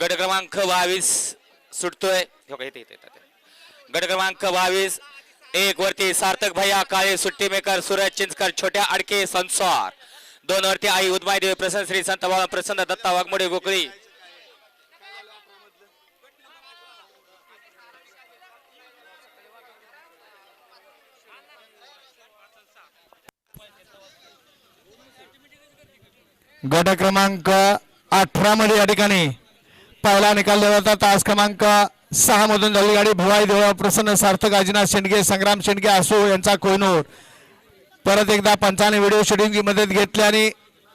गट क्रमांक 22 सुटतोय. गट क्रमांक 22 एक वरती सार्थक भैया काळे सुट्टी मेकर सूरज चिंचकर छोट्या अडके संसार. 2 वरती आई उदमाई देवी प्रसन्न श्री संत बाबा प्रसन्न दत्ता वाघमोडे गोकळी. गट क्रमांक 18 मध्ये या ठिकाणी पहिला निकाल दिला होता. तास क्रमांक 6 मधून झालेली गाडी भुवाई देवळा प्रसन्न सार्थक आजीनाथ शेंडगे संग्राम शेंडगे आसू यांचा कोहिनूर. परत एकदा पंचाने व्हिडिओ शूटिंगची मदत घेतली आणि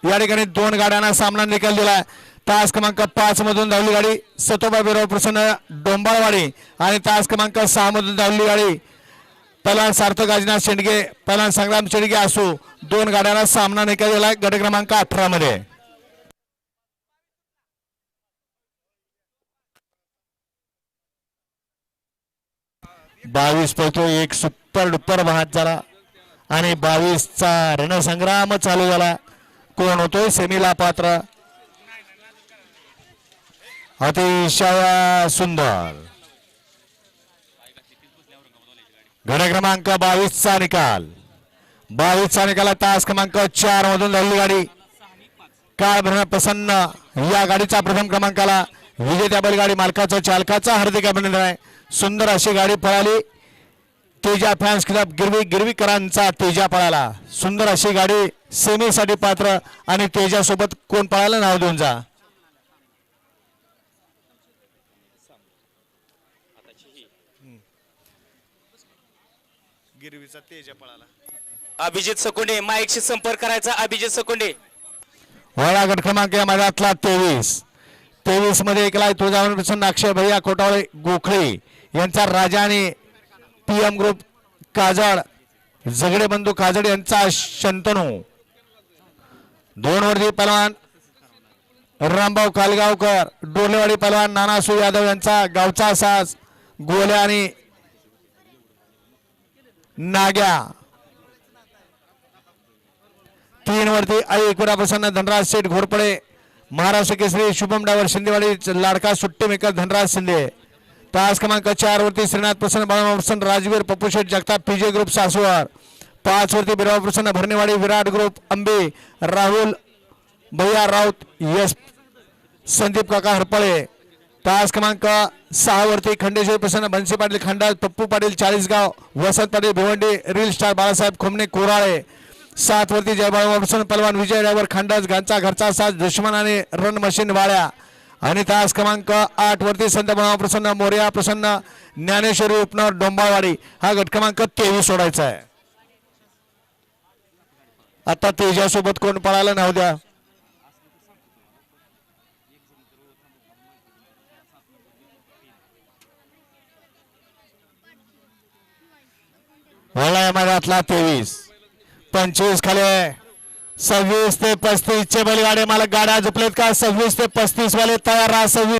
या ठिकाणी 2 गाड्यांना सामना निकाल दिला. तास क्रमांक 5 मधून धावली गाडी सतोबा बिराव प्रसन्न डोंबाळवाडी आणि तास क्रमांक 6 मधून धावली गाडी पहिला सार्थक आजीनाथ शेंडगे पहिला संग्राम शेंडगे आसू. 2 गाड्यांना सामना निकाल दिला गट क्रमांक 18 मध्ये. बावीस पळतो एक सुपर डुपर महात झाला आणि 22 चा रणसंग्राम चालू झाला. कोण होतोय सेमीला पात्र अतिशय सुंदर. गट क्रमांक 22 चा निकाल 22 चा निकाल तास क्रमांक 4 मधून झालेली गाडी काय भरण प्रसन्न या गाडीचा प्रथम क्रमांकाला विजेत्या बैलगाडी मालकाचा चालकाचा हार्दिक अभिनंदन आहे. सुंदर अशी गाडी पळाली. तेजा फॅन्स क्लब गिरवीकरांचा तेजा पळाला. सुंदर अशी गाडी सेमीसाठी पात्र आणि तेजा सोबत कोण पळालं नाव देऊन जा. गिरवीचा तेजा पळाला. अभिजित सकुंडे माईकशी संपर्क करायचा. अभिजित सकुंडे वळा गट क्रमांक या मैदानातला 23 मध्ये एकला तुळजाभवानी प्रसन्न अक्षय भैया कोटावळे गोखळे यांचा राजा आणि पीएम ग्रुप काजळ झगडे बंधू काजळ यांचा शंतनू. 2 वरती पहलवान रामभाऊ कालगावकर डोलेवाडी पहलवान नानासू यादव यांचा गावचा साज गोल्या आणि नाग्या. 3 वरती आई एकविरा प्रसन्न धनराज शेठ घोरपडे महाराष्ट्र केसरी शुभम डायव्हर शिंदेवाडी लाडका सुट्टी मेकर धनराज शिंदे. तास क्रमांक 4 वरती श्रीनाथ प्रसन्न बाळाराम प्रसन्न राजवीर पप्पू शेठ जगताप पीजे ग्रुप सासवड. 5 वरती बिराव प्रसन्न भरणेवाडी विराट ग्रुप अंबे राहुल भैया राऊत यश संदीप काका हरपळे. तास क्रमांक 6 वरती खंडेश्वर प्रसन्न बनसी पाटील खंडात पप्पू पाटील 40गाव वसंत पाटील भिवंडी रील स्टार बाळासाहेब खोमणे कोराळे. 7 वरती जयबाळा प्रसन्न पलवान विजय ड्रायव्हर खंडास घांचा घरचा साज दुश्मन आणि रन मशीन वाड्या. आणि तास क्रमांक 8 वरती संत बाळा प्रसन्न मोर्या प्रसन्न ज्ञानेश्वरी उपनर डोंबाळवाडी. हा गट क्रमांक 23 सोडायचा आहे. आता तेजासोबत कोण पळायला नाव द्या. वळा या मैदानातला 23 25 खाली 26 ते 35 चे बैलगाडे मालक गाड्या झोपलेत का. 26 ते 35 वाले तयार राहा. 26